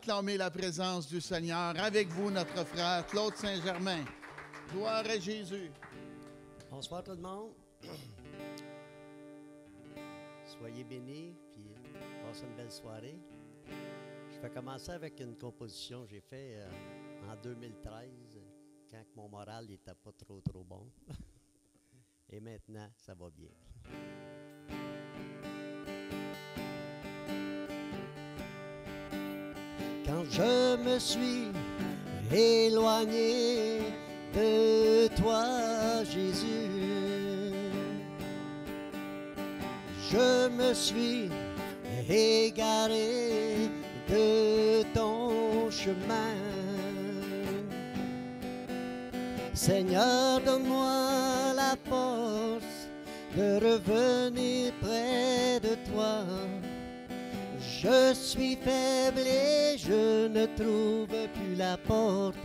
acclamer la présence du Seigneur. Avec vous, notre frère Claude Saint-Germain. Gloire à Jésus. Bonsoir tout le monde. Soyez bénis, puis passez une belle soirée. Je vais commencer avec une composition que j'ai faite en 2013, quand mon moral n'était pas trop bon. Et maintenant, ça va bien. Quand je me suis éloigné de toi, Jésus, je me suis égaré de ton chemin. Seigneur, donne-moi la force de revenir près de toi. Je suis faible et je ne trouve plus la porte.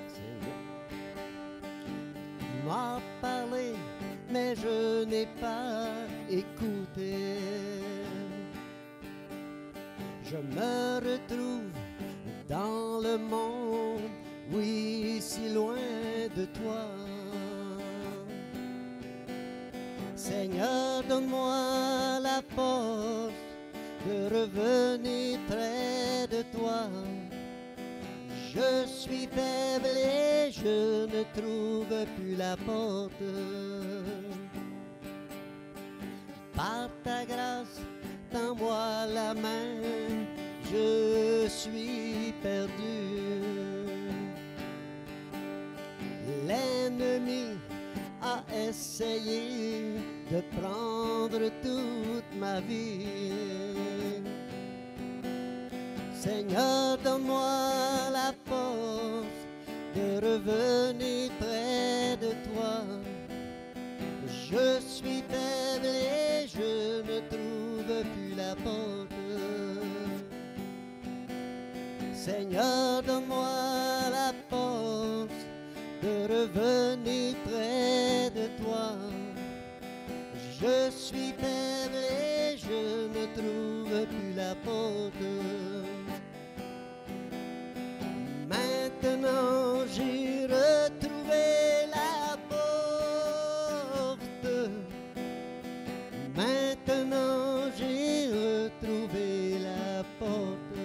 Seigneur, tu m'as parlé, mais je n'ai pas écouté. Je me retrouve dans le monde, oui, si loin de toi. Seigneur, donne-moi la force de revenir près de toi. Je suis faible et je ne trouve plus la porte. Par ta grâce, tends-moi la main, je suis perdu. L'ennemi a essayé de prendre toute ma vie. Seigneur, donne-moi la force de revenir près de toi. Je suis faible et je ne trouve plus la porte. Seigneur, donne-moi la force de revenir près de toi. Je suis faible et je ne trouve plus la porte. Maintenant j'ai retrouvé la porte. Maintenant j'ai retrouvé la porte.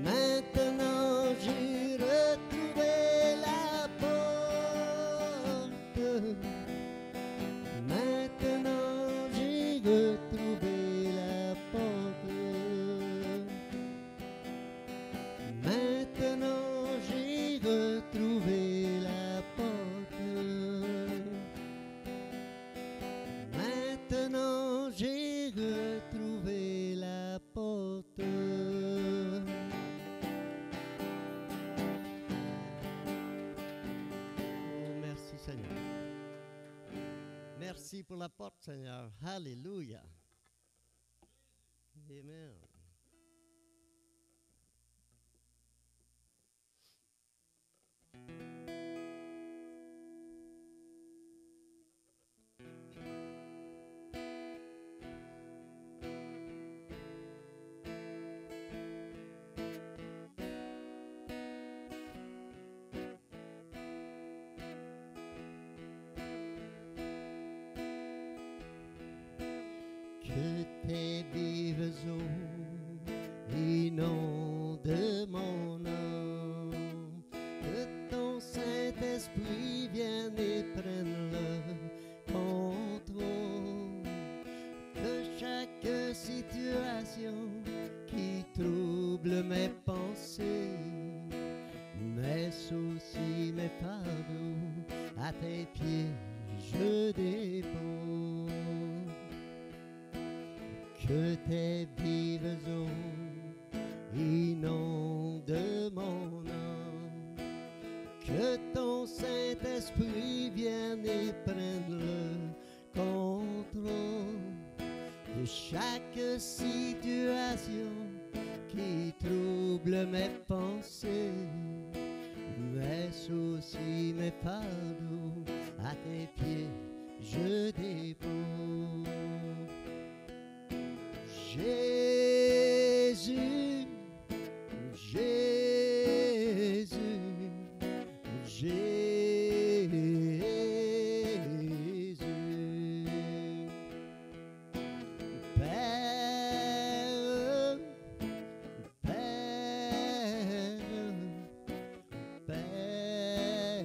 Maintenant j'ai retrouvé la porte. Maintenant j'ai retrouvé la porte. Maintenant j'ai retrouvé la porte. Maintenant j'ai retrouvé la porte. Oh, merci Seigneur. Merci pour la porte, Seigneur. Alléluia. Amen. Que tes vives eaux inondent mon âme, que ton Saint-Esprit vienne et prenne le contrôle, que chaque situation qui trouble mes pensées, mes soucis, mes fardeaux, à tes pieds je dépose. Que tes vives eaux inondent mon âme, que ton Saint-Esprit vienne et prenne le contrôle de chaque situation qui trouble mes pensées, mes soucis, mes fardeaux, à tes pieds je dépose. Jésus, Jésus, Jésus, Père, Père, Père,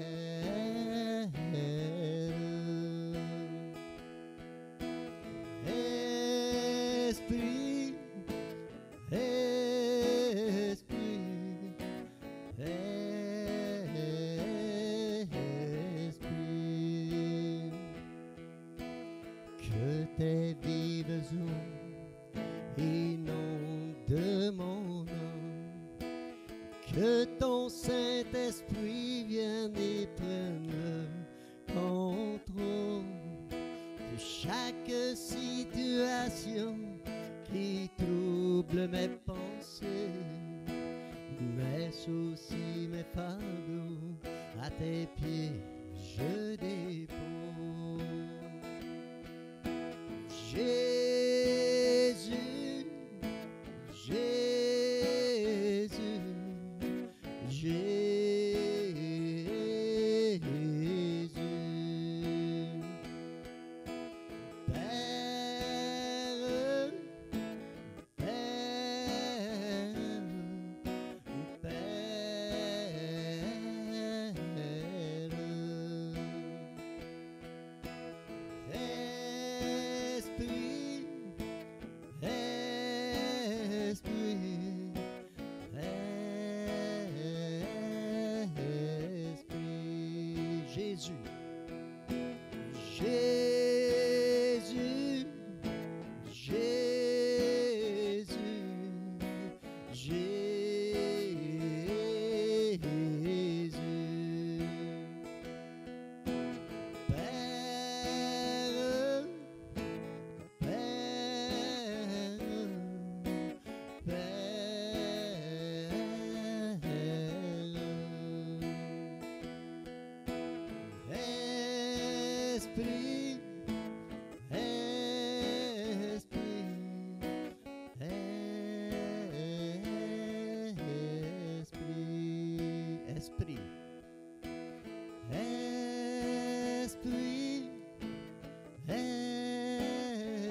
Esprit, Esprit, Esprit, que tes vives eaux inondent mon âme, que ton Saint-Esprit vienne et prenne le contrôle de chaque situation qui trouble mes pensées, mes soucis, mes fardeaux, à tes pieds je dépose. Jésus, Jésus, Jésus, Père, Père, Esprit, Esprit, Esprit, Jésus, Jésus, Jésus, Jésus, Père, Esprit,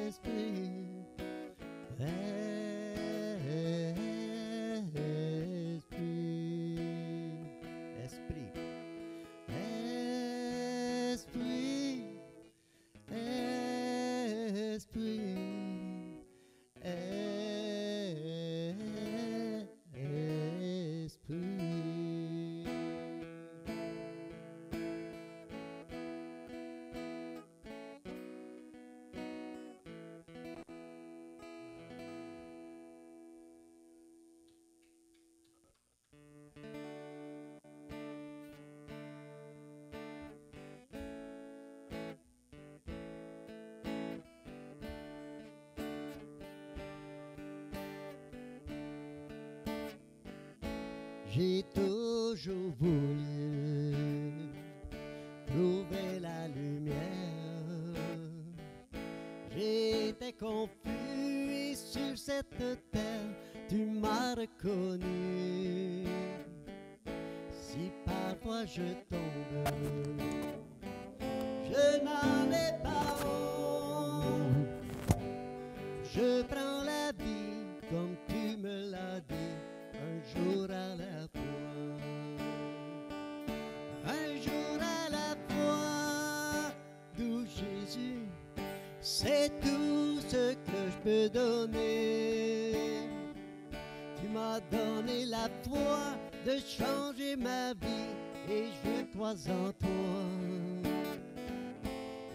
Esprit, Esprit, Esprit, Esprit, Esprit, J'ai toujours voulu trouver la lumière. J'étais confus et sur cette terre, tu m'as reconnu. Si parfois je tombe, je n'en ai pas honte. Je prends la vie comme tu me l'as dit, un jour à la fois. Un jour à la fois, d'où Jésus, c'est tout ce que je peux donner. Tu m'as donné la foi de changer ma vie et je crois en toi.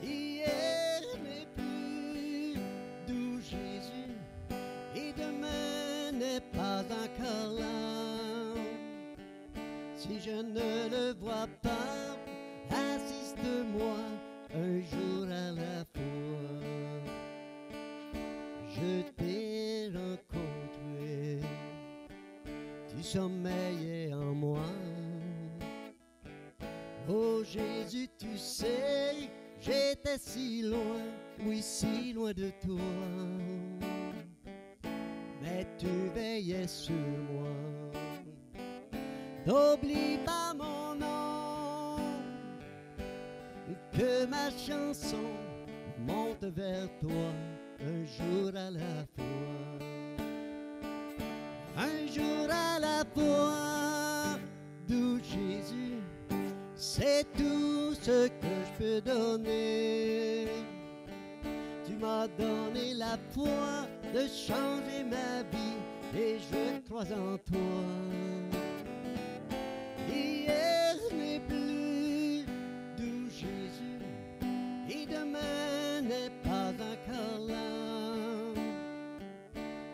Hier n'est plus, d'où Jésus, et demain n'est pas encore là. Si je ne le vois pas, assiste-moi un jour à la fois. Je t'ai rencontré, tu sommeillais en moi. Oh Jésus, tu sais, j'étais si loin, oui si loin de toi. tu veillais sur moi. N'oublie pas mon nom, que ma chanson monte vers toi un jour à la fois. Un jour à la fois, d'où Jésus, c'est tout ce que je peux donner. Tu m'as donné la foi de changer ma vie et je crois en toi. Hier n'est plus, d'où Jésus, et demain n'est pas encore là.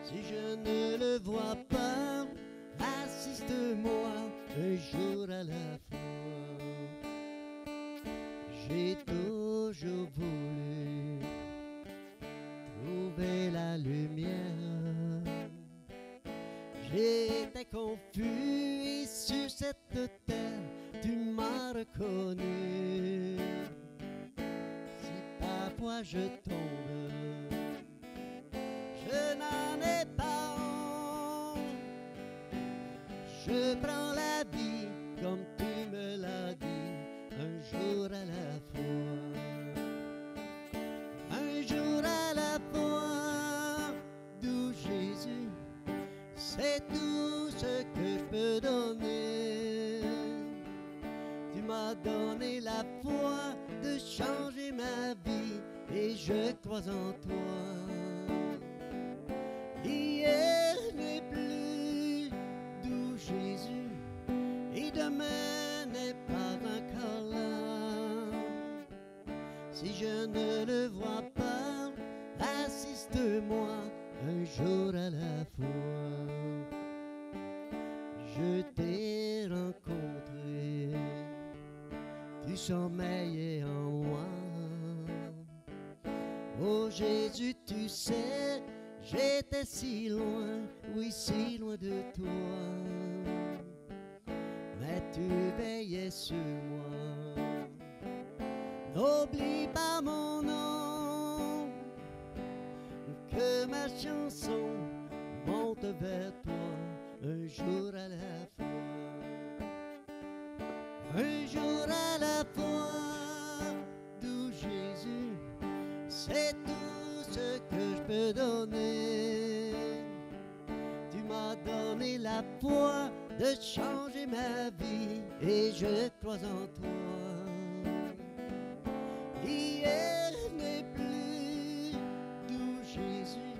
Si je ne le vois pas, assiste-moi un jour à la fois. J'ai toujours voulu trouver la lumière. J'étais confus et sur cette terre, tu m'as reconnu. Si parfois je tombe, je n'en ai pas honte. Je prends la vie comme tu me l'as dit, un jour à la fois. Un jour à la fois, d'où Jésus, c'est tout ce que je peux donner. Tu m'as donné la foi de changer ma vie et je crois en toi. Hier n'est plus, d'où Jésus, et demain n'est pas encore là. Si je ne le vois pas, assiste-moi un jour à la fois. Je t'ai rencontré, tu sommeillais en moi. Oh Jésus, tu sais, j'étais si loin, oui, si loin de toi. Mais tu veillais sur moi. N'oublie pas mon nom, que ma chanson monte vers toi un jour à la fois. Un jour à la fois, d'où Jésus, c'est tout ce que je peux donner. Tu m'as donné la foi de changer ma vie et je crois en toi. Hier n'est plus, d'où Jésus,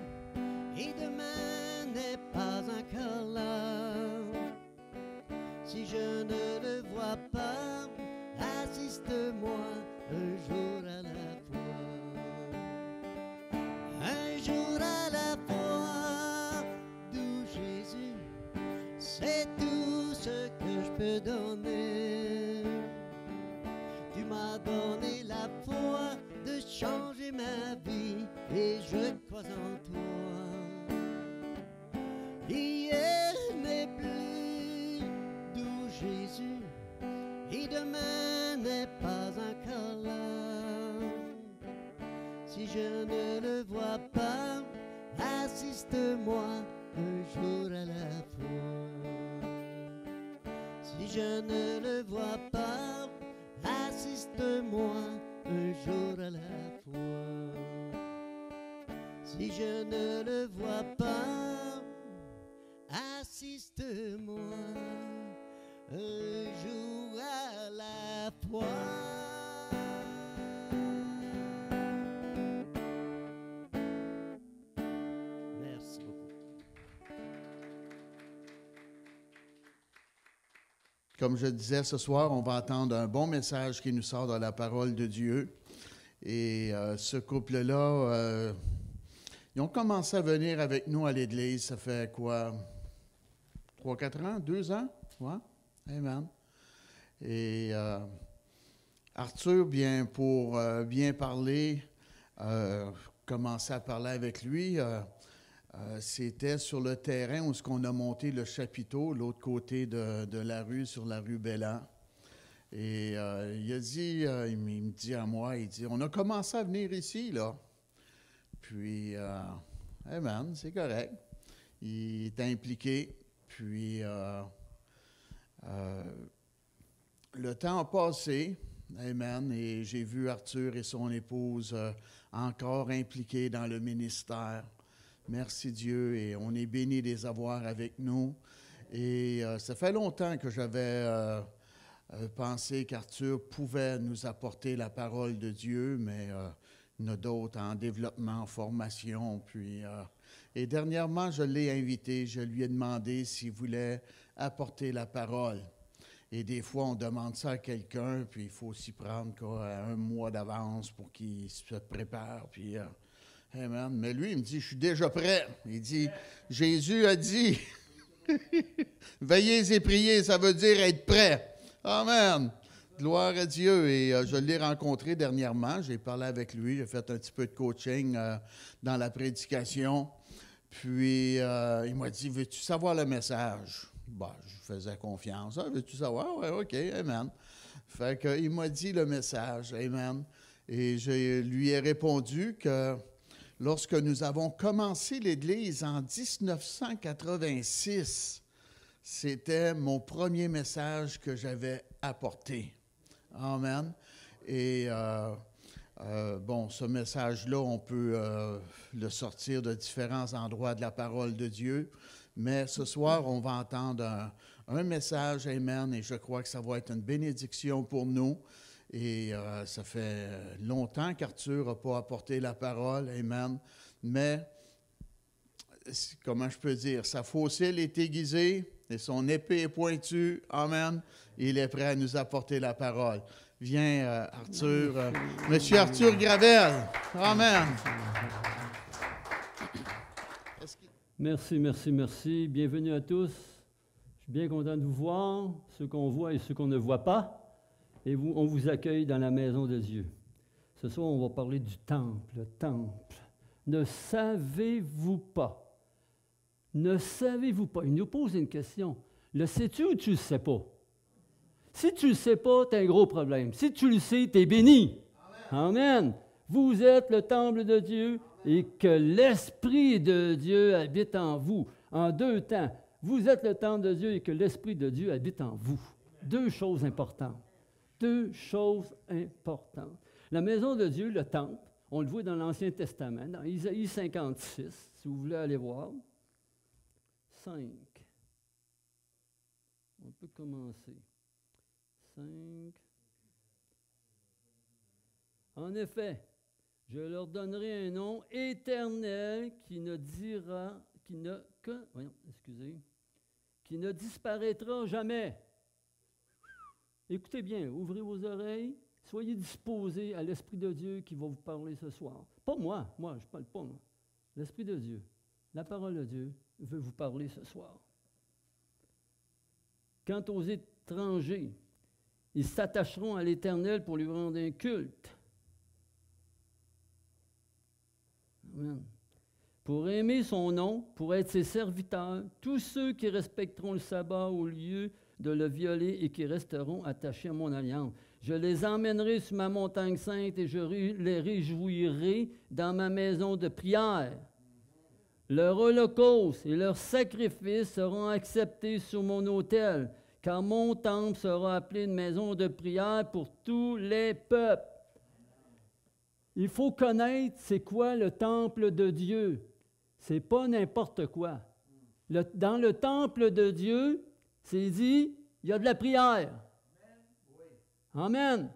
et demain n'est pas encore là. Si je ne le vois pas, assiste-moi un jour à la fois. Un jour à la fois, d'où Jésus, c'est tout ce que je peux donner. Tu m'as donné la foi de changer ma vie et je crois en toi. Hier n'est plus, d'où Jésus, et demain n'est pas encore là. Si je ne le vois pas, assiste-moi un jour à la fois. Si je ne le vois pas, assiste-moi un jour à la fois. Si je ne le vois pas, assiste-moi un jour à la fois. Merci beaucoup. Comme je disais, ce soir, on va entendre un bon message qui nous sort de la parole de Dieu. Et ce couple-là, ils ont commencé à venir avec nous à l'Église, ça fait quoi? 3-4 ans? 2 ans? Ouais? Amen. Et Arthur, pour bien parler, commencer à parler avec lui, c'était sur le terrain où on a monté le chapiteau, l'autre côté de la rue, sur la rue Bellan. Et il a dit, il me dit à moi, il dit, on a commencé à venir ici, là. Puis, amen, c'est correct. il est impliqué. Puis, le temps a passé, amen, et j'ai vu Arthur et son épouse encore impliqués dans le ministère. Merci Dieu, et on est béni de les avoir avec nous. Et ça fait longtemps que j'avais pensé qu'Arthur pouvait nous apporter la parole de Dieu, mais il y en a d'autres en développement, en formation. Puis, et dernièrement, je l'ai invité, je lui ai demandé s'il voulait apporter la parole. Et des fois, on demande ça à quelqu'un, puis il faut s'y prendre quoi, un mois d'avance pour qu'il se prépare. Puis, amen. Mais lui, il me dit, je suis déjà prêt. Il dit, Jésus a dit, veillez et priez, ça veut dire être prêt. Amen. Gloire à Dieu. Et je l'ai rencontré dernièrement. J'ai parlé avec lui. J'ai fait un petit peu de coaching dans la prédication. Puis, il m'a dit, veux-tu savoir le message? Bon, je faisais confiance. Ah, veux-tu savoir? Oui, OK, amen. Fait qu'il m'a dit le message, amen. Et je lui ai répondu que lorsque nous avons commencé l'Église en 1986, c'était mon premier message que j'avais apporté. Amen. Et bon, ce message-là, on peut le sortir de différents endroits de la parole de Dieu. Mais ce soir, on va entendre un message, amen, et je crois que ça va être une bénédiction pour nous. Et ça fait longtemps qu'Arthur n'a pas apporté la parole, amen. Mais, comment je peux dire, sa faucille est aiguisée et son épée est pointue, amen. Il est prêt à nous apporter la parole. Viens, Arthur, Monsieur Arthur Gravel, amen. Merci, merci, merci. Bienvenue à tous. Je suis bien content de vous voir, ceux qu'on voit et ceux qu'on ne voit pas. Et on vous accueille dans la maison de Dieu. Ce soir, on va parler du temple, le temple. Ne savez-vous pas? Ne savez-vous pas? Il nous pose une question. Le sais-tu ou tu ne le sais pas? Si tu ne le sais pas, tu as un gros problème. Si tu le sais, tu es béni. Amen. Amen. Vous êtes le temple de Dieu. Et que l'Esprit de Dieu habite en vous. En deux temps, vous êtes le temple de Dieu et que l'Esprit de Dieu habite en vous. Deux choses importantes. Deux choses importantes. La maison de Dieu, le temple, on le voit dans l'Ancien Testament, dans Isaïe 56, si vous voulez aller voir. 5. On peut commencer. 5. En effet, je leur donnerai un nom éternel qui ne disparaîtra jamais. Écoutez bien, ouvrez vos oreilles, soyez disposés à l'Esprit de Dieu qui va vous parler ce soir. Pas moi, je ne parle pas moi. L'Esprit de Dieu, la parole de Dieu veut vous parler ce soir. Quant aux étrangers, ils s'attacheront à l'Éternel pour lui rendre un culte. Amen. Pour aimer son nom, pour être ses serviteurs, tous ceux qui respecteront le sabbat au lieu de le violer et qui resteront attachés à mon alliance. Je les emmènerai sur ma montagne sainte et je les réjouirai dans ma maison de prière. Leur holocauste et leurs sacrifices seront acceptés sur mon autel, car mon temple sera appelé une maison de prière pour tous les peuples. Il faut connaître c'est quoi le temple de Dieu. C'est pas n'importe quoi. Dans le temple de Dieu, c'est dit, il y a de la prière. Amen.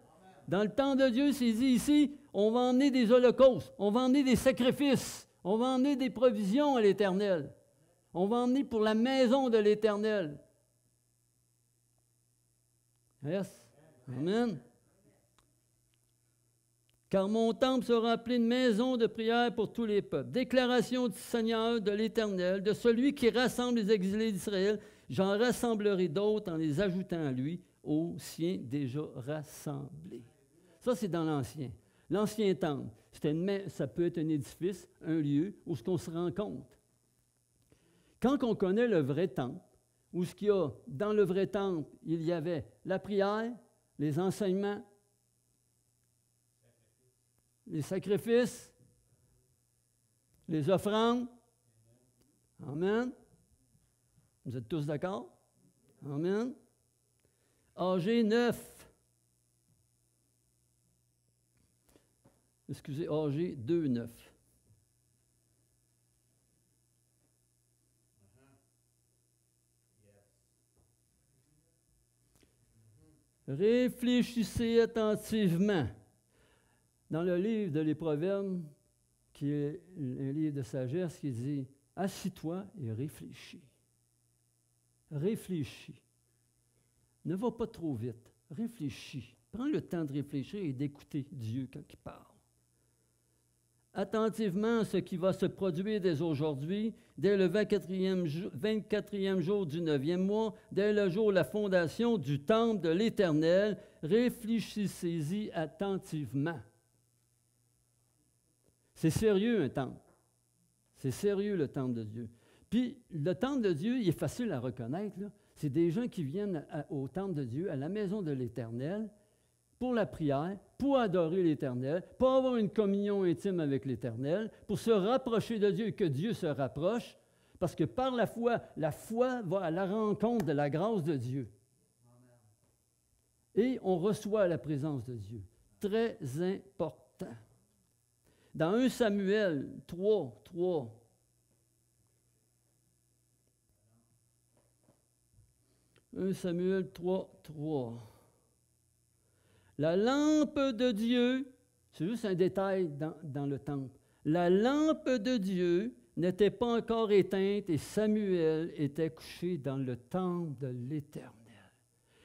Dans le temple de Dieu, c'est dit ici, on va emmener des holocaustes, on va emmener des sacrifices, on va emmener des provisions à l'Éternel. On va emmener pour la maison de l'Éternel. Yes. Amen. Car mon temple sera appelé une maison de prière pour tous les peuples. Déclaration du Seigneur, de l'Éternel, de celui qui rassemble les exilés d'Israël. J'en rassemblerai d'autres en les ajoutant à lui, aux siens déjà rassemblés. Ça, c'est dans l'Ancien. L'Ancien temple, ça peut être un édifice, un lieu où on se rencontre. Quand on connaît le vrai temple, où ce qu'il y a dans le vrai temple, il y avait la prière, les enseignements, les sacrifices, les offrandes. Amen. Vous êtes tous d'accord? Amen. AG 9. Excusez, AG 2, 9. Réfléchissez attentivement. Dans le livre de les Proverbes, qui est un livre de sagesse, qui dit « Assis-toi et réfléchis. » Réfléchis. Ne va pas trop vite. Réfléchis. Prends le temps de réfléchir et d'écouter Dieu quand il parle. Attentivement à ce qui va se produire dès aujourd'hui, dès le 24e jour du 9e mois, dès le jour de la fondation du temple de l'Éternel. Réfléchissez-y attentivement. C'est sérieux, un temple. C'est sérieux, le temple de Dieu. Puis, le temple de Dieu, il est facile à reconnaître, là. C'est des gens qui viennent au temple de Dieu, à la maison de l'Éternel, pour la prière, pour adorer l'Éternel, pour avoir une communion intime avec l'Éternel, pour se rapprocher de Dieu et que Dieu se rapproche, parce que par la foi va à la rencontre de la grâce de Dieu. Et on reçoit la présence de Dieu. Très important. Dans 1 Samuel 3, 1 Samuel 3, 3. La lampe de Dieu, c'est juste un détail dans le temple, la lampe de Dieu n'était pas encore éteinte et Samuel était couché dans le temple de l'Éternel.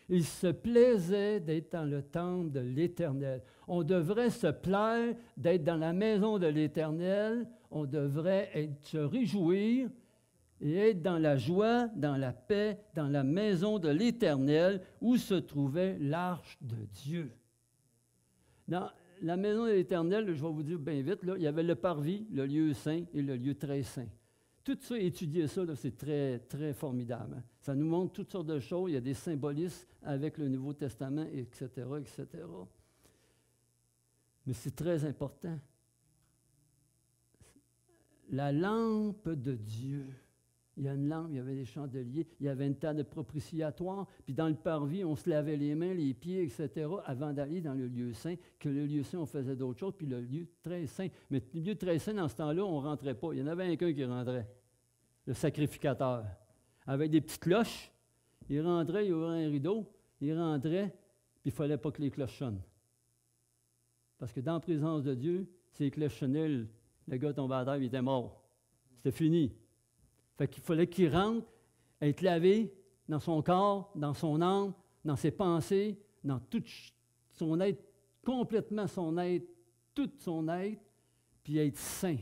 Il se plaisait d'être dans le temple de l'Éternel. On devrait se plaire d'être dans la maison de l'Éternel, on devrait se réjouir et être dans la joie, dans la paix, dans la maison de l'Éternel où se trouvait l'arche de Dieu. Dans la maison de l'Éternel, je vais vous dire bien vite, là, il y avait le parvis, le lieu saint et le lieu très saint. Tout ça, étudier ça, là, c'est très, très formidable. Hein? Ça nous montre toutes sortes de choses. Il y a des symbolismes avec le Nouveau Testament, etc., etc. Mais c'est très important. La lampe de Dieu. Il y a une lampe, il y avait des chandeliers, il y avait une table de propitiatoire, puis dans le parvis, on se lavait les mains, les pieds, etc., avant d'aller dans le lieu saint, que le lieu saint, on faisait d'autres choses, puis le lieu très saint. Mais le lieu très saint, dans ce temps-là, on ne rentrait pas. Il y en avait qu'un qui rentrait, le sacrificateur, avec des petites cloches. Il rentrait, il ouvrait un rideau, il rentrait, puis il ne fallait pas que les cloches sonnent. Parce que dans la présence de Dieu, si les cloches sonnaient, le gars tombait à terre, il était mort. C'était fini. Fait qu'il fallait qu'il rentre, être lavé dans son corps, dans son âme, dans ses pensées, dans tout son être, complètement son être, tout son être, puis être saint.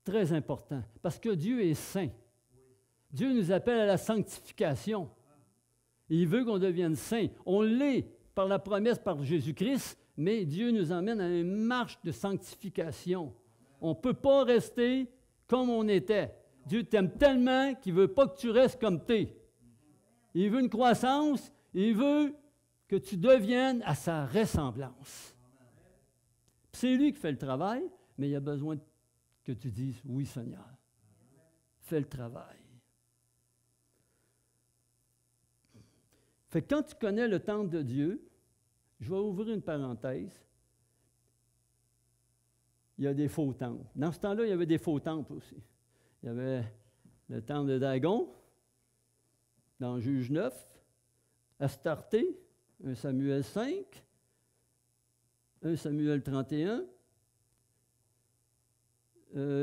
Très important, parce que Dieu est saint. Dieu nous appelle à la sanctification. Il veut qu'on devienne saint. On l'est par la promesse par Jésus-Christ, mais Dieu nous emmène à une marche de sanctification. On ne peut pas rester comme on était. Dieu t'aime tellement qu'il ne veut pas que tu restes comme tu es. Il veut une croissance, il veut que tu deviennes à sa ressemblance. C'est lui qui fait le travail, mais il a besoin que tu dises « Oui, Seigneur, fais le travail ». Fait que quand tu connais le temple de Dieu, je vais ouvrir une parenthèse, il y a des faux temples. Dans ce temps-là, il y avait des faux temples aussi. Il y avait le temple de Dagon, dans Juge 9, Astarté, 1 Samuel 5, 1 Samuel 31,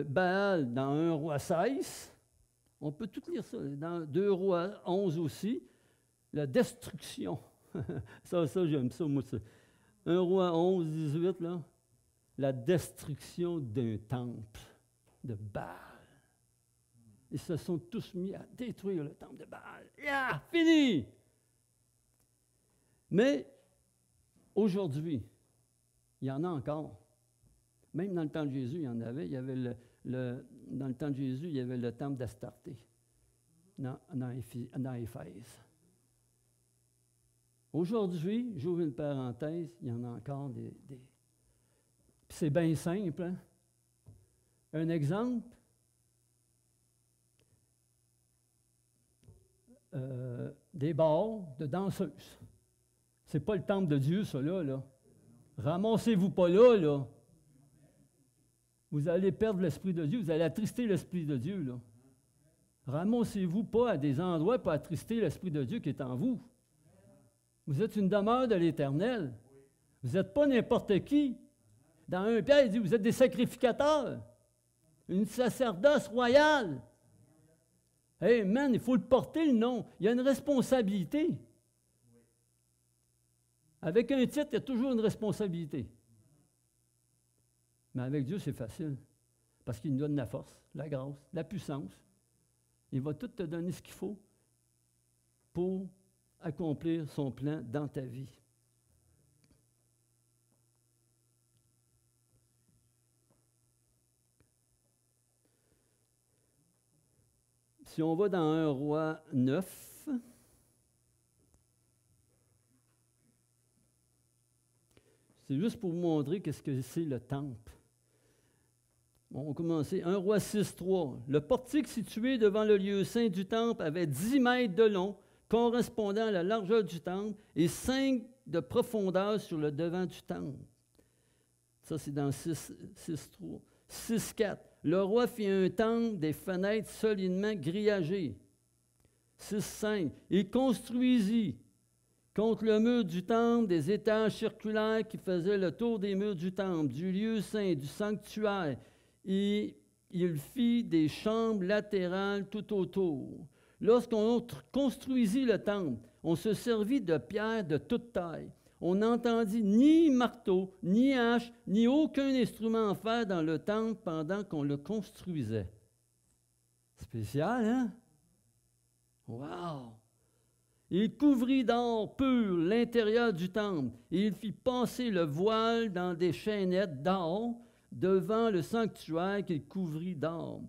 Baal dans 1 Roi 16. On peut tout lire ça. Dans 2 Rois 11 aussi, la destruction. ça j'aime ça, moi. 1 Roi 11, 18, là. La destruction d'un temple de Baal. Ils se sont tous mis à détruire le temple de Baal. Fini! Mais aujourd'hui, il y en a encore. Même dans le temps de Jésus, il y en avait. Il y avait dans le temps de Jésus, il y avait le temple d'Astarté dans Éphèse. Aujourd'hui, j'ouvre une parenthèse, il y en a encore des... C'est bien simple. Hein? Un exemple, des bars de danseuses. C'est pas le temple de Dieu, ça, là. Ramassez-vous pas là, là. Vous allez perdre l'Esprit de Dieu, vous allez attrister l'Esprit de Dieu, là. Ramassez-vous pas à des endroits pour attrister l'Esprit de Dieu qui est en vous. Vous êtes une demeure de l'Éternel. Vous n'êtes pas n'importe qui. Dans 1 Pierre, il dit, vous êtes des sacrificateurs. Une sacerdoce royale. Hey, man, il faut le porter, le nom. Il y a une responsabilité. Avec un titre, il y a toujours une responsabilité. Mais avec Dieu, c'est facile. Parce qu'il nous donne la force, la grâce, la puissance. Il va tout te donner ce qu'il faut pour accomplir son plan dans ta vie. Si on va dans 1 Roi 9, c'est juste pour vous montrer qu'est-ce que c'est le temple. Bon, on va commencer. 1 Roi 6, 3. Le portique situé devant le lieu saint du temple avait 10 mètres de long, correspondant à la largeur du temple, et 5 de profondeur sur le devant du temple. Ça, c'est dans 6, 3. 6, 4. Le roi fit un temple des fenêtres solidement grillagées. 6, 5. Il construisit contre le mur du temple des étages circulaires qui faisaient le tour des murs du temple, du lieu saint, du sanctuaire. Et il fit des chambres latérales tout autour. Lorsqu'on construisit le temple, on se servit de pierres de toute taille. On n'entendit ni marteau, ni hache, ni aucun instrument en fer dans le temple pendant qu'on le construisait. Spécial, hein? Wow! Il couvrit d'or pur l'intérieur du temple, et il fit passer le voile dans des chaînettes d'or devant le sanctuaire qu'il couvrit d'or.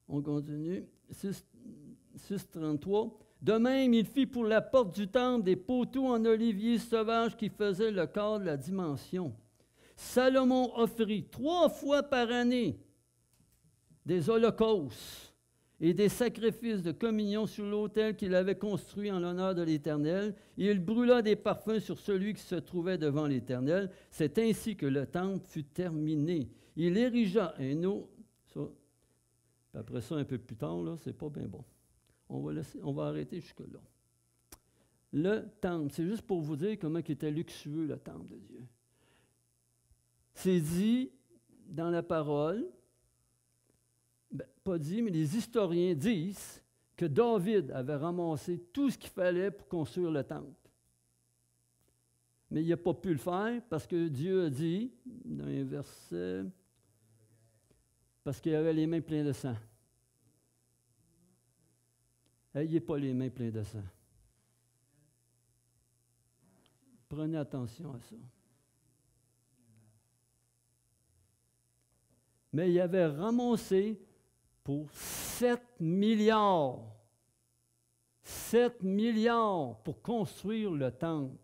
On continue. 6,33. De même, il fit pour la porte du temple des poteaux en olivier sauvage qui faisaient le quart de la dimension. Salomon offrit 3 fois par année des holocaustes et des sacrifices de communion sur l'autel qu'il avait construit en l'honneur de l'Éternel. Et il brûla des parfums sur celui qui se trouvait devant l'Éternel. C'est ainsi que le temple fut terminé. Il érigea un autre. Après ça, un peu plus tard, là, c'est pas bien bon. On va arrêter jusque-là. Le temple, c'est juste pour vous dire comment il était luxueux, le temple de Dieu. C'est dit dans la parole, pas dit, mais les historiens disent que David avait ramassé tout ce qu'il fallait pour construire le temple. Mais il n'a pas pu le faire parce que Dieu a dit, dans un verset, parce qu'il avait les mains pleines de sang. N'ayez pas les mains pleines de sang. Prenez attention à ça. Mais il avait ramassé pour 7 milliards. 7 milliards pour construire le temple.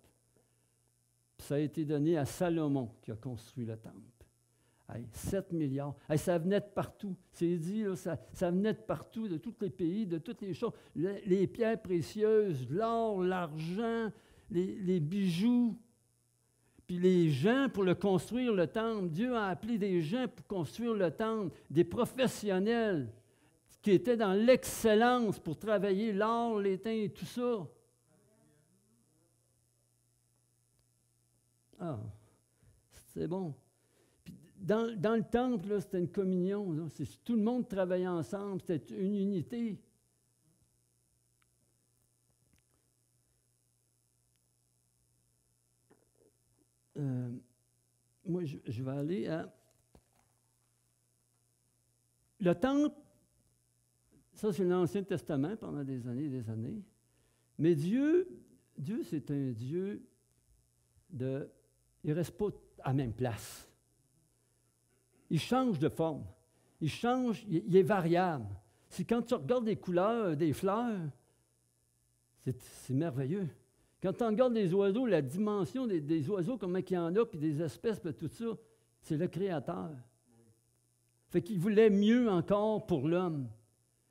Puis ça a été donné à Salomon qui a construit le temple. Hey, 7 milliards. Hey, ça venait de partout. C'est dit, là, ça venait de partout, de tous les pays, de toutes les choses. Les pierres précieuses, l'or, l'argent, les bijoux. Puis les gens pour le construire, le temple. Dieu a appelé des gens pour construire le temple, des professionnels qui étaient dans l'excellence pour travailler l'or, l'étain et tout ça. Ah, c'est bon. Dans le temple, là, c'était une communion. Là. Tout le monde travaillait ensemble. C'était une unité. Moi, je vais aller à... Le temple, ça, c'est l'Ancien Testament pendant des années et des années. Mais Dieu, c'est un Dieu de... Il ne reste pas à la même place. Il change de forme. Il change, il est variable. C'est quand tu regardes les couleurs des fleurs, c'est merveilleux. Quand tu regardes les oiseaux, la dimension des oiseaux, comment il y en a, puis des espèces, puis tout ça, c'est le Créateur. Fait qu'il voulait mieux encore pour l'homme.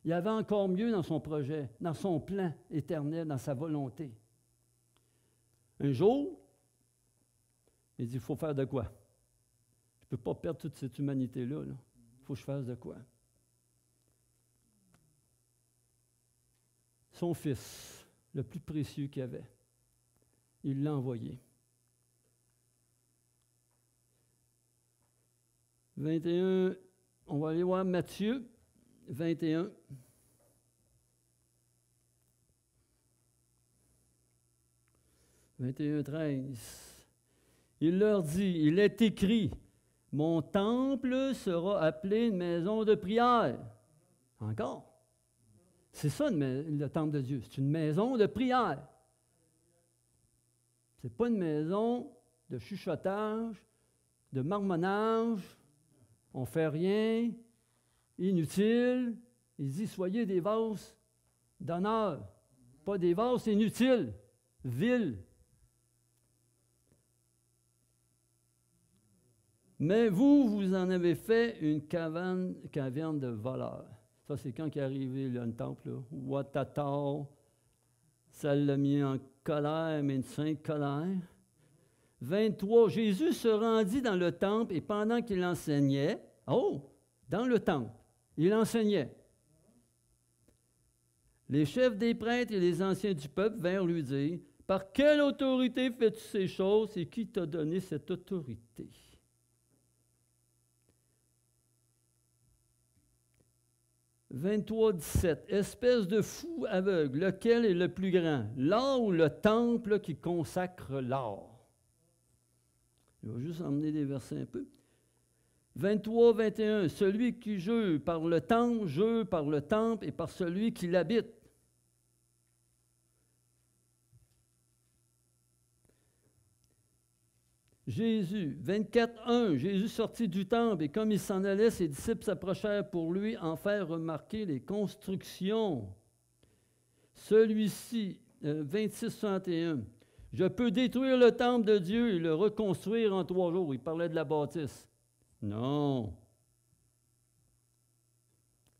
Il y avait encore mieux dans son projet, dans son plan éternel, dans sa volonté. Un jour, il dit, il faut faire de quoi? Je ne peux pas perdre toute cette humanité-là. Il faut que je fasse de quoi? Son fils, le plus précieux qu'il avait, il l'a envoyé. 21, on va aller voir Matthieu 21. « 21, 13. Il leur dit, il est écrit, mon temple sera appelé une maison de prière. Encore. C'est ça le temple de Dieu. C'est une maison de prière. Ce n'est pas une maison de chuchotage, de marmonnage. On ne fait rien, inutile. Il dit, soyez des vases d'honneur, pas des vases inutiles, viles. Mais vous en avez fait une caverne de voleurs. Ça, c'est quand il est arrivé là, le temple. Ouattata, ça l'a mis en colère, mais une sainte colère. 23, Jésus se rendit dans le temple et pendant qu'il enseignait, dans le temple, il enseignait. Les chefs des prêtres et les anciens du peuple vinrent lui dire, « Par quelle autorité fais-tu ces choses et qui t'a donné cette autorité? » 23, 17. Espèce de fou aveugle, lequel est le plus grand, l'or ou le temple qui consacre l'or? Je vais juste emmener des versets un peu. 23, 21. Celui qui jure par le temple et par celui qui l'habite. Jésus, 24, 1, Jésus sortit du temple et comme il s'en allait, ses disciples s'approchèrent pour lui en faire remarquer les constructions. Celui-ci, 26, 61, je peux détruire le temple de Dieu et le reconstruire en 3 jours. Il parlait de la bâtisse. Non.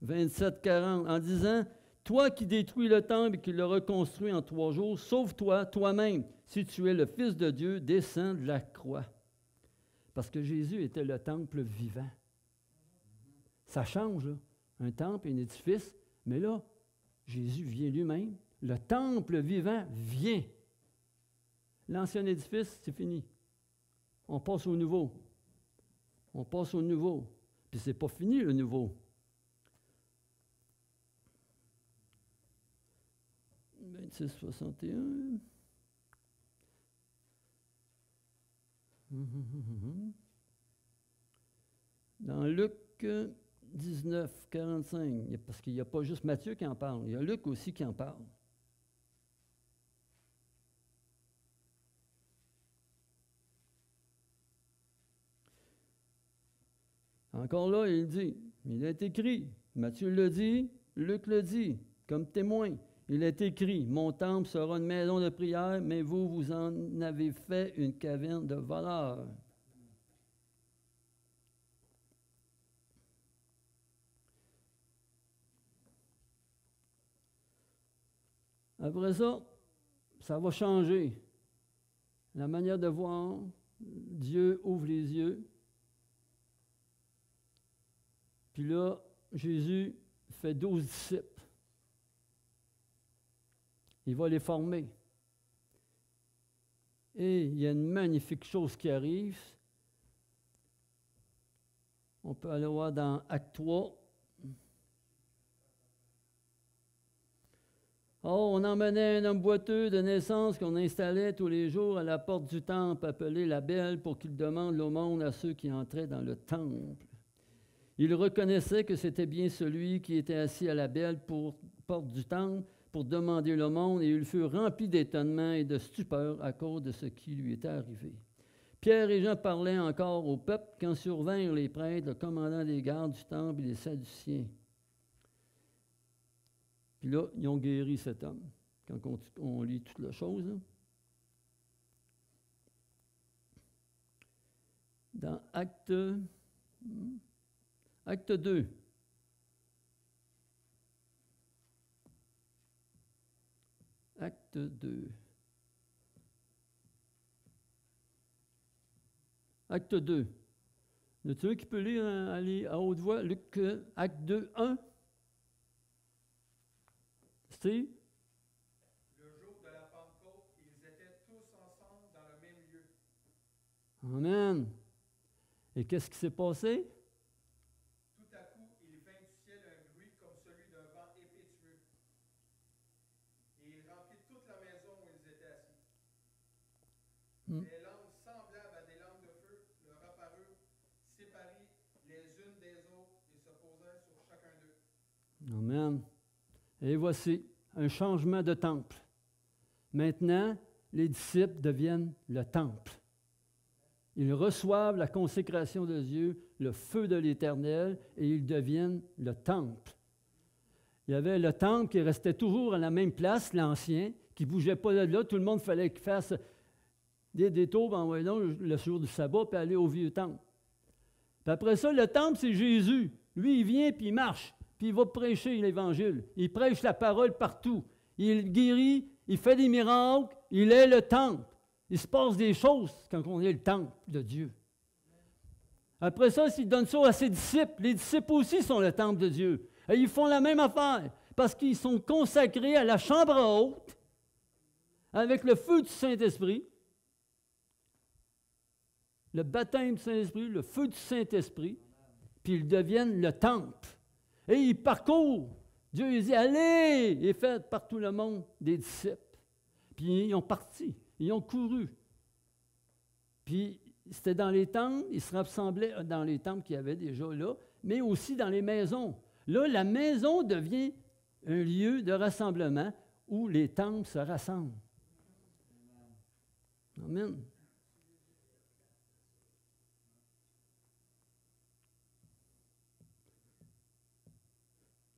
27, 40, en disant, toi qui détruis le temple et qui le reconstruis en 3 jours, sauve-toi toi-même. Si tu es le Fils de Dieu, descends de la croix. Parce que Jésus était le temple vivant. Ça change, là. Un temple et un édifice, mais là, Jésus vient lui-même. Le temple vivant vient. L'ancien édifice, c'est fini. On passe au nouveau. On passe au nouveau. Puis c'est pas fini, le nouveau. 26, 61. Dans Luc 19, 45, parce qu'il n'y a pas juste Matthieu qui en parle, il y a Luc aussi qui en parle. Encore là, il est écrit, Matthieu le dit, Luc le dit, comme témoin. Il est écrit, mon temple sera une maison de prière, mais vous en avez fait une caverne de voleurs. Après ça, ça va changer. La manière de voir, Dieu ouvre les yeux. Puis là, Jésus fait 12 disciples. Il va les former. Et il y a une magnifique chose qui arrive. On peut aller voir dans Acte 3. On emmenait un homme boiteux de naissance qu'on installait tous les jours à la porte du temple, appelé la Belle, pour qu'il demande l'aumône à ceux qui entraient dans le temple. Il reconnaissait que c'était bien celui qui était assis à la Belle porte du temple, pour demander l'aumône, et il fut rempli d'étonnement et de stupeur à cause de ce qui lui était arrivé. Pierre et Jean parlaient encore au peuple quand survinrent les prêtres, le commandant des gardes du temple et les Sadduciens. Puis là, ils ont guéri cet homme, quand on lit toute la chose. Là. Dans Acte 2. Acte 2. Acte 2. Y a-t-il un qui peut lire à haute voix? Luc, Acte 2, 1. Steve? Le jour de la Pentecôte, ils étaient tous ensemble dans le même lieu. Amen. Et qu'est-ce qui s'est passé? Tout à coup, il vint du ciel un bruit comme celui d'un vent impétueux. Et il remplit toute la maison où ils étaient assis. Des langues semblables à des langues de feu leur apparurent, séparées les unes des autres et se posèrent sur chacun d'eux. Amen. Et voici un changement de temple. Maintenant, les disciples deviennent le temple. Ils reçoivent la consécration de Dieu, le feu de l'Éternel, et ils deviennent le temple. Il y avait le temple qui restait toujours à la même place, l'ancien, qui ne bougeait pas de là. Tout le monde fallait qu'il fasse des détours en voyant le jour du sabbat, puis aller au vieux temple. Puis après ça, le temple, c'est Jésus. Lui, il vient, puis il marche, puis il va prêcher l'Évangile. Il prêche la parole partout. Il guérit, il fait des miracles, il est le temple. Il se passe des choses quand on est le temple de Dieu. Après ça, s'il donne ça à ses disciples, les disciples aussi sont le temple de Dieu. Et ils font la même affaire, parce qu'ils sont consacrés à la chambre haute, avec le feu du Saint-Esprit, le baptême du Saint-Esprit, le feu du Saint-Esprit, puis ils deviennent le temple. Et ils parcourent. Dieu il dit, allez, et faites par tout le monde des disciples. Puis ils ont parti, ils ont couru. Puis c'était dans les temples, ils se rassemblaient dans les temples qu'il y avait déjà là, mais aussi dans les maisons. Là, la maison devient un lieu de rassemblement où les temples se rassemblent. Amen.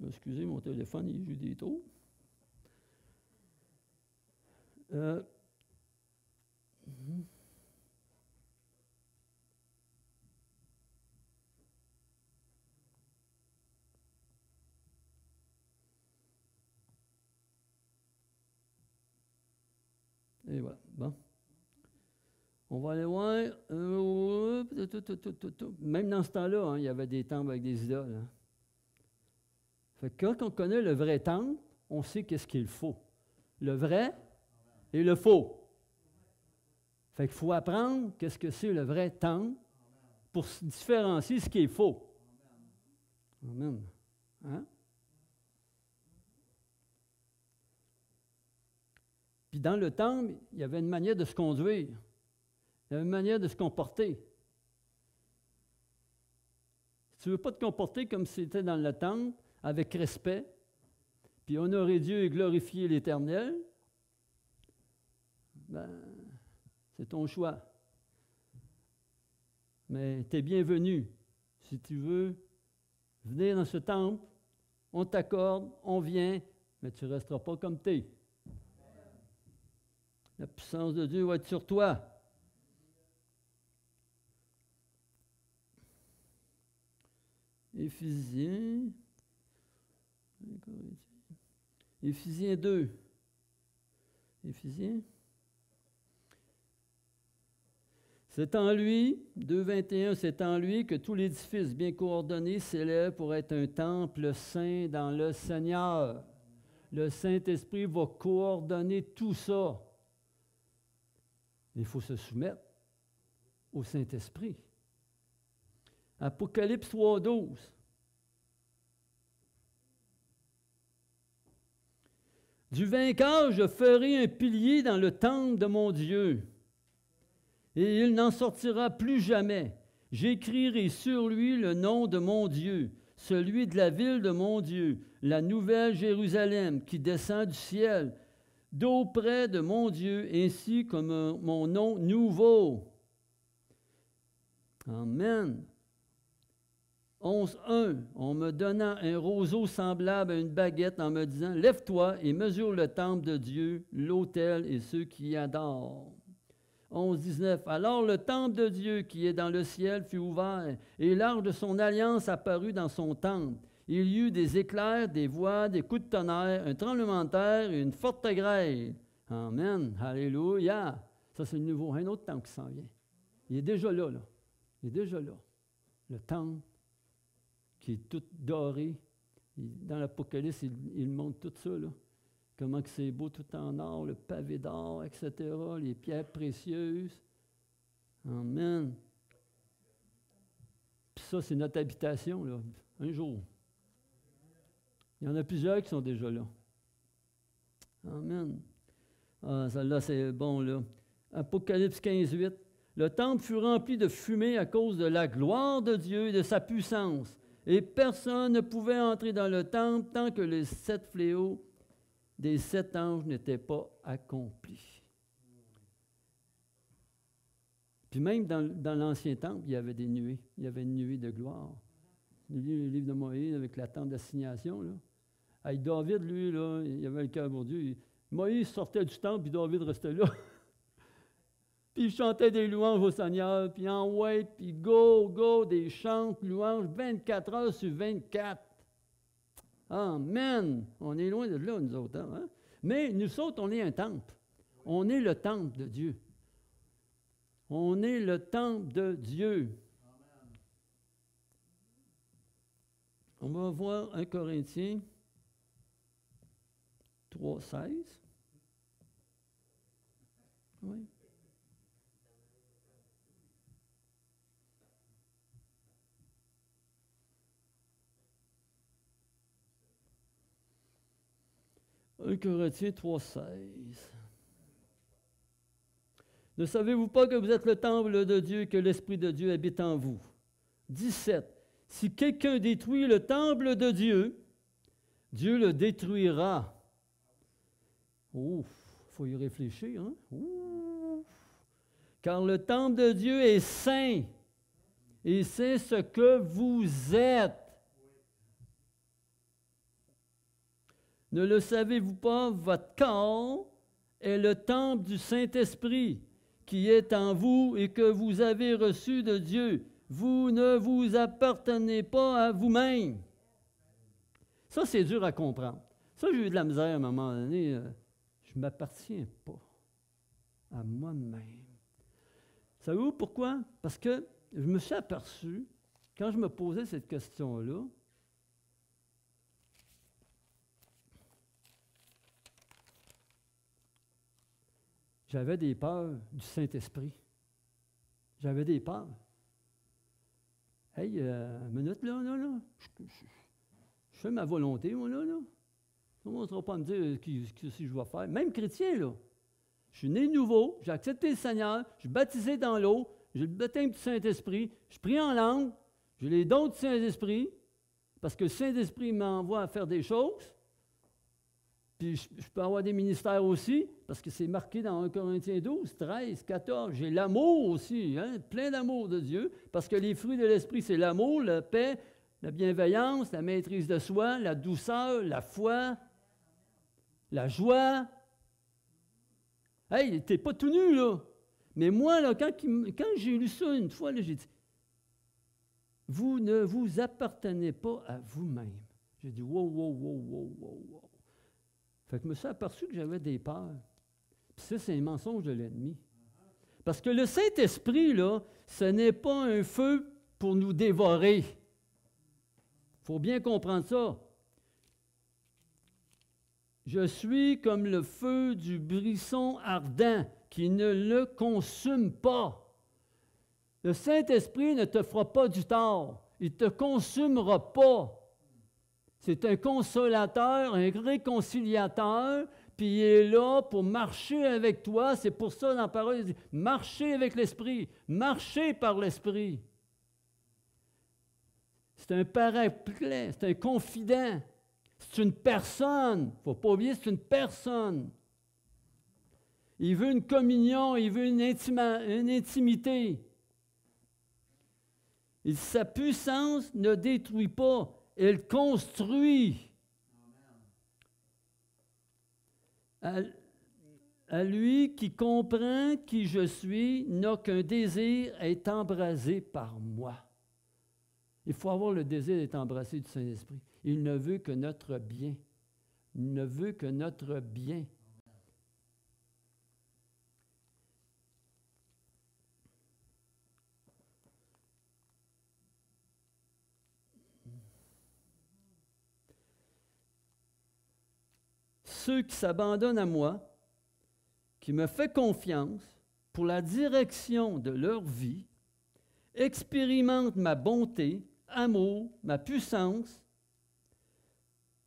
Excusez, mon téléphone, il joue des tours. Et voilà. Bon. On va aller voir. Même dans ce temps-là, hein, il y avait des temples avec des idoles. Hein. Fait que quand on connaît le vrai temple, on sait qu'est-ce qu'il faut. Le vrai et le faux. Fait qu'il faut apprendre qu'est-ce que c'est le vrai temple pour différencier ce qui est faux. Amen. Hein? Puis dans le temple, il y avait une manière de se conduire. Il y avait une manière de se comporter. Si tu ne veux pas te comporter comme si c'était dans le temple, avec respect, puis honorer Dieu et glorifier l'Éternel, ben, c'est ton choix. Mais tu es bienvenu. Si tu veux venir dans ce temple, on t'accorde, on vient, mais tu ne resteras pas comme tu es. La puissance de Dieu va être sur toi. Éphésiens 2. Éphésiens. C'est en lui, 2,21, c'est en lui que tout l'édifice bien coordonné s'élève pour être un temple saint dans le Seigneur. Le Saint-Esprit va coordonner tout ça. Il faut se soumettre au Saint-Esprit. Apocalypse 3,12. Du vainqueur, je ferai un pilier dans le temple de mon Dieu, et il n'en sortira plus jamais. J'écrirai sur lui le nom de mon Dieu, celui de la ville de mon Dieu, la nouvelle Jérusalem qui descend du ciel, d'auprès de mon Dieu, ainsi comme mon nom nouveau. Amen. 11.1, on me donnant un roseau semblable à une baguette en me disant, lève-toi et mesure le temple de Dieu, l'autel et ceux qui y adorent. 11.19, alors le temple de Dieu qui est dans le ciel fut ouvert et l'arche de son alliance apparut dans son temple. Il y eut des éclairs, des voix, des coups de tonnerre, un tremblement de terre et une forte grêle. Amen. Alléluia. Ça, c'est le nouveau, un autre temps qui s'en vient. Il est déjà là, là. Il est déjà là. Le temple qui est tout doré. Dans l'Apocalypse, il montre tout ça, là. Comment que c'est beau, tout en or, le pavé d'or, etc., les pierres précieuses. Amen. Puis ça, c'est notre habitation, là, un jour. Il y en a plusieurs qui sont déjà là. Amen. Ah, celle-là, c'est bon, là. Apocalypse 15, 8. Le temple fut rempli de fumée à cause de la gloire de Dieu et de sa puissance. Et personne ne pouvait entrer dans le temple tant que les 7 fléaux des 7 anges n'étaient pas accomplis. Puis même dans l'Ancien Temple, il y avait des nuées. Il y avait une nuée de gloire. Vous lisez le livre de Moïse avec la tente d'assignation, là. Avec David, lui, là, il avait le cœur pour Dieu. Moïse sortait du temple, puis David restait là. Puis il chantait des louanges au Seigneur, puis en ouais, puis go, des chants, louanges, 24 heures sur 24. Amen! On est loin de là, nous autres. Hein? Mais nous autres, on est un temple. On est le temple de Dieu. On est le temple de Dieu. Amen. On va voir 1 Corinthiens 3, 16. Oui. Un Corinthiens 3, 16. Ne savez-vous pas que vous êtes le temple de Dieu, que l'Esprit de Dieu habite en vous? 17. Si quelqu'un détruit le temple de Dieu, Dieu le détruira. Ouf, il faut y réfléchir, hein? Ouf. Car le temple de Dieu est saint, et c'est ce que vous êtes. Ne le savez-vous pas, votre corps est le temple du Saint-Esprit qui est en vous et que vous avez reçu de Dieu. Vous ne vous appartenez pas à vous-même. Ça, c'est dur à comprendre. Ça, j'ai eu de la misère à un moment donné. Je ne m'appartiens pas à moi-même. Savez-vous pourquoi? Parce que je me suis aperçu, quand je me posais cette question-là, j'avais des peurs du Saint-Esprit. J'avais des peurs. Hey, une minute, là. Je fais ma volonté, moi, là. On ne sera pas à me dire ce que je vais faire. Même chrétien, là. Je suis né nouveau, j'ai accepté le Seigneur, je suis baptisé dans l'eau, j'ai le baptême du Saint-Esprit, je prie en langue, j'ai les dons du Saint-Esprit, parce que le Saint-Esprit m'envoie à faire des choses. Puis je peux avoir des ministères aussi, parce que c'est marqué dans 1 Corinthiens 12, 13, 14. J'ai l'amour aussi, hein, plein d'amour de Dieu, parce que les fruits de l'Esprit, c'est l'amour, la paix, la bienveillance, la maîtrise de soi, la douceur, la foi, la joie. Hey, t'es pas tout nu, là. Mais moi, là, quand j'ai lu ça une fois, là, j'ai dit, vous ne vous appartenez pas à vous-même. J'ai dit, wow. Fait que je me suis aperçu que j'avais des peurs. Puis ça, c'est un mensonge de l'ennemi. Parce que le Saint-Esprit, là, ce n'est pas un feu pour nous dévorer. Il faut bien comprendre ça. Je suis comme le feu du buisson ardent qui ne le consume pas. Le Saint-Esprit ne te fera pas du tort. Il ne te consumera pas. C'est un consolateur, un réconciliateur, puis il est là pour marcher avec toi. C'est pour ça, dans la parole, il dit, marchez avec l'Esprit, marchez par l'Esprit. C'est un paraclet, c'est un confident, c'est une personne. Il ne faut pas oublier, c'est une personne. Il veut une communion, il veut une intimité. Et sa puissance ne détruit pas. Elle construit. À lui qui comprend qui je suis, n'a qu'un désir à être embrasé par moi. Il faut avoir le désir d'être embrassé du Saint-Esprit. Il ne veut que notre bien. Il ne veut que notre bien. Ceux qui s'abandonnent à moi, qui me font confiance pour la direction de leur vie, expérimentent ma bonté, amour, ma puissance,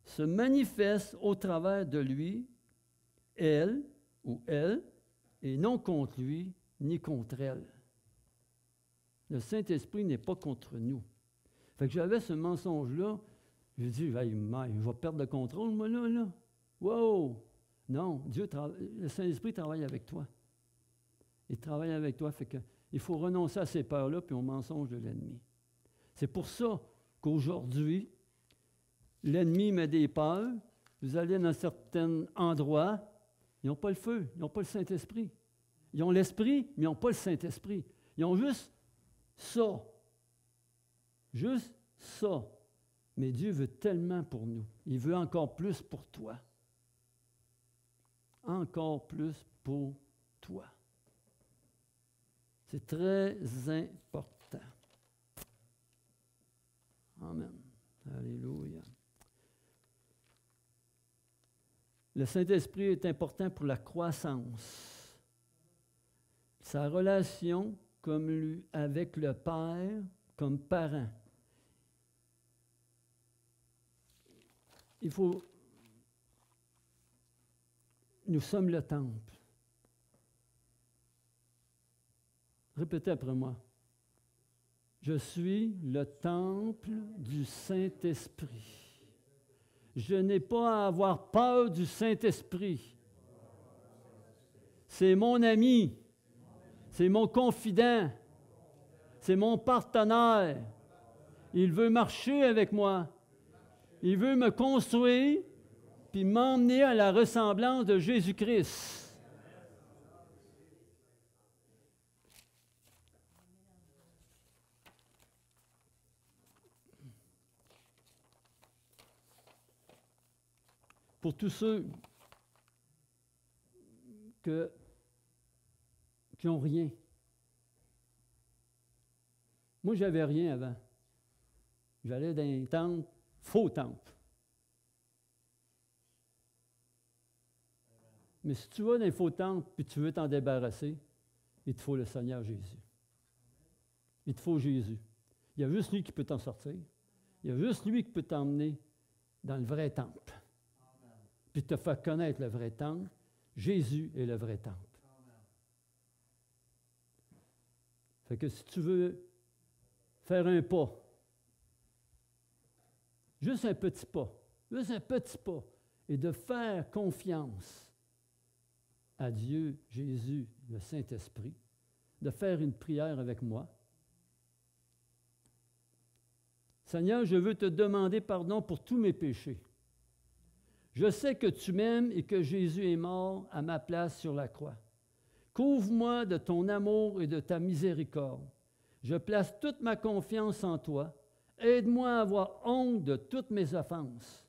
se manifestent au travers de lui, elle ou elle, et non contre lui ni contre elle. Le Saint-Esprit n'est pas contre nous. Fait que j'avais ce mensonge-là. Je dis, hey, je vais perdre le contrôle, moi, là. Wow! Non, le Saint-Esprit travaille avec toi. Il travaille avec toi. Fait que il faut renoncer à ces peurs-là puis aux mensonges de l'ennemi. C'est pour ça qu'aujourd'hui, l'ennemi met des peurs. Vous allez dans certains endroits, ils n'ont pas le feu, ils n'ont pas le Saint-Esprit. Ils ont l'Esprit, mais ils n'ont pas le Saint-Esprit. Ils ont juste ça. Juste ça. Mais Dieu veut tellement pour nous. Il veut encore plus pour toi. Encore plus pour toi. C'est très important. Amen. Alléluia. Le Saint-Esprit est important pour la croissance. Sa relation avec le Père comme parent. Nous sommes le temple. Répétez après moi. Je suis le temple du Saint-Esprit. Je n'ai pas à avoir peur du Saint-Esprit. C'est mon ami. C'est mon confident. C'est mon partenaire. Il veut marcher avec moi. Il veut me construire puis m'emmener à la ressemblance de Jésus-Christ. Pour tous ceux qui n'ont rien. Moi, je n'avais rien avant. J'allais dans un temple, faux temple. Mais si tu vas dans un faux temple et tu veux t'en débarrasser, il te faut le Seigneur Jésus. Il te faut Jésus. Il y a juste lui qui peut t'en sortir. Il y a juste lui qui peut t'emmener dans le vrai temple. Puis te faire connaître le vrai temple. Jésus est le vrai temple. Fait que si tu veux faire un pas, juste un petit pas, et de faire confiance à Dieu, Jésus, le Saint-Esprit, de faire une prière avec moi. Seigneur, je veux te demander pardon pour tous mes péchés. Je sais que tu m'aimes et que Jésus est mort à ma place sur la croix. Couvre-moi de ton amour et de ta miséricorde. Je place toute ma confiance en toi. Aide-moi à avoir honte de toutes mes offenses.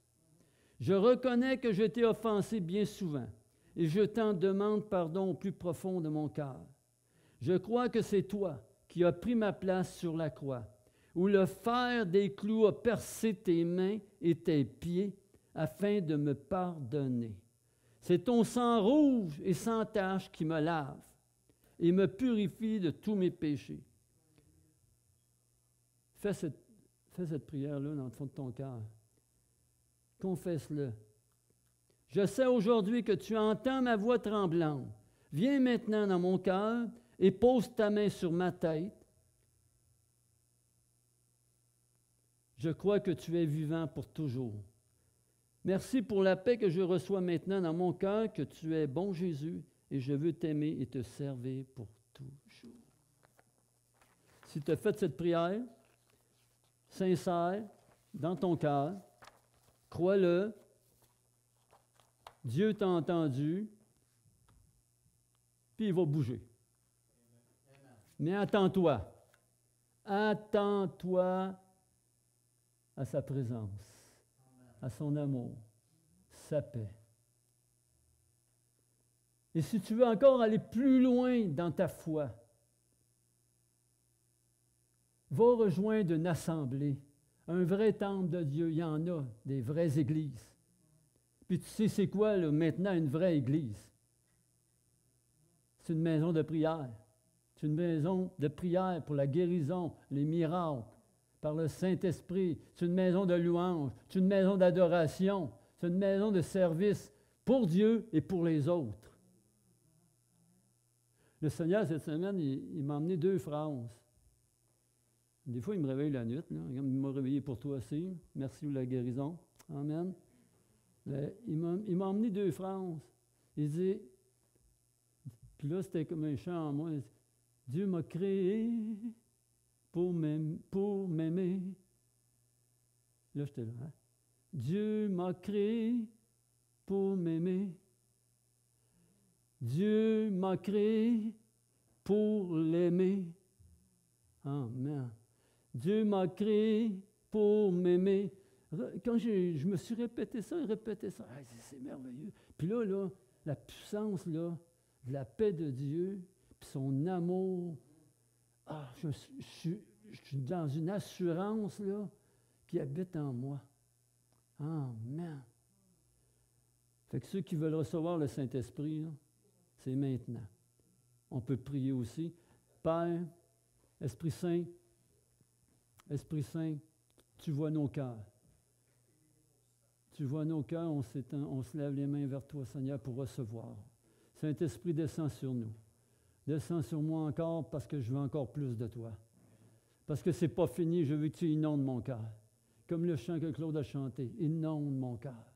Je reconnais que je t'ai offensé bien souvent et je t'en demande pardon au plus profond de mon cœur. Je crois que c'est toi qui as pris ma place sur la croix, où le fer des clous a percé tes mains et tes pieds afin de me pardonner. C'est ton sang rouge et sans tache qui me lave et me purifie de tous mes péchés. Fais cette prière-là dans le fond de ton cœur. Confesse-le. Je sais aujourd'hui que tu entends ma voix tremblante. Viens maintenant dans mon cœur et pose ta main sur ma tête. Je crois que tu es vivant pour toujours. Merci pour la paix que je reçois maintenant dans mon cœur, que tu es bon Jésus, et je veux t'aimer et te servir pour toujours. Si tu as fait cette prière, sincère, dans ton cœur, crois-le, Dieu t'a entendu, puis il va bouger. Mais attends-toi à sa présence. à son amour, sa paix. Et si tu veux encore aller plus loin dans ta foi, va rejoindre une assemblée, un vrai temple de Dieu. Il y en a, des vraies églises. Puis tu sais c'est quoi là, maintenant une vraie église? C'est une maison de prière. C'est une maison de prière pour la guérison, les miracles, par le Saint-Esprit. C'est une maison de louange. C'est une maison d'adoration. C'est une maison de service pour Dieu et pour les autres. Le Seigneur, cette semaine, il m'a emmené 2 phrases. Des fois, il me réveille la nuit. Là. Il m'a réveillé pour toi aussi. Merci pour la guérison. Amen. Mais il m'a emmené 2 phrases. Il dit, puis là, c'était comme un chant en moi. Dieu m'a créé pour m'aimer. Là, j'étais là. Hein? Dieu m'a créé pour m'aimer. Dieu m'a créé pour l'aimer. Amen. Dieu m'a créé pour m'aimer. Quand je me suis répété ça, c'est merveilleux. Puis là, la puissance là, de la paix de Dieu, puis son amour, je suis dans une assurance là, qui habite en moi. Amen. Fait que ceux qui veulent recevoir le Saint-Esprit, là, c'est maintenant. On peut prier aussi. Père, Esprit Saint, tu vois nos cœurs. Tu vois nos cœurs, on se lève les mains vers toi, Seigneur, pour recevoir. Saint-Esprit, descends sur nous. Descends sur moi encore parce que je veux encore plus de toi. Parce que ce n'est pas fini, je veux que tu inondes mon cœur. Comme le chant que Claude a chanté, inonde mon cœur.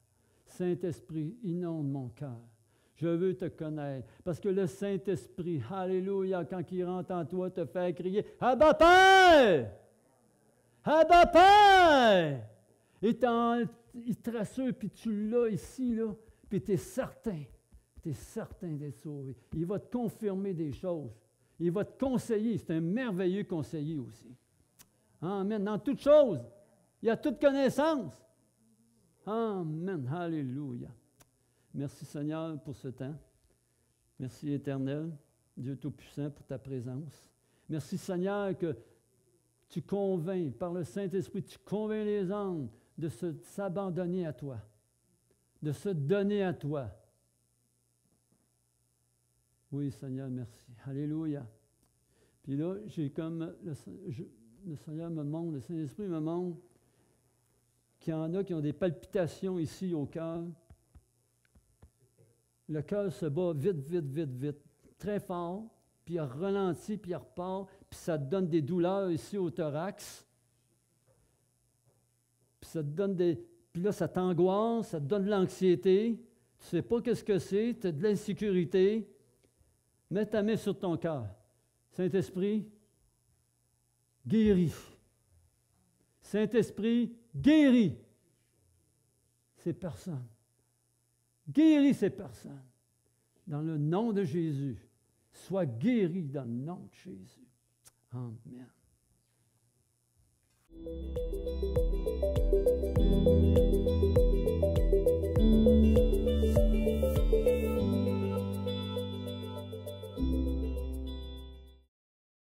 Saint-Esprit, inonde mon cœur. Je veux te connaître. Parce que le Saint-Esprit, alléluia, quand il rentre en toi, te fait crier « Abba Père! Abba Père! » Et il te rassure, puis tu l'as ici, là, puis tu es certain d'être sauvé. Il va te confirmer des choses. Il va te conseiller. C'est un merveilleux conseiller aussi. Amen. Dans toutes choses, il y a toute connaissance. Amen. Alléluia. Merci Seigneur pour ce temps. Merci Éternel, Dieu Tout-Puissant, pour ta présence. Merci Seigneur que tu convaincs, par le Saint-Esprit, tu convaincs les hommes de s'abandonner à toi, de se donner à toi. Oui Seigneur, merci. Alléluia. Puis là, j'ai comme, le Seigneur me montre, le Saint-Esprit me montre qu'il y en a qui ont des palpitations ici au cœur. Le cœur se bat vite, très fort, puis il ralentit, puis il repart, puis ça te donne des douleurs ici au thorax. Puis ça te donne puis là, ça t'angoisse, ça te donne de l'anxiété. Tu ne sais pas qu'est-ce que c'est, tu as de l'insécurité. Mets ta main sur ton cœur. Saint-Esprit, guéris. Saint-Esprit, guéris ces personnes. Guéris ces personnes. Dans le nom de Jésus. Sois guéri dans le nom de Jésus. Amen.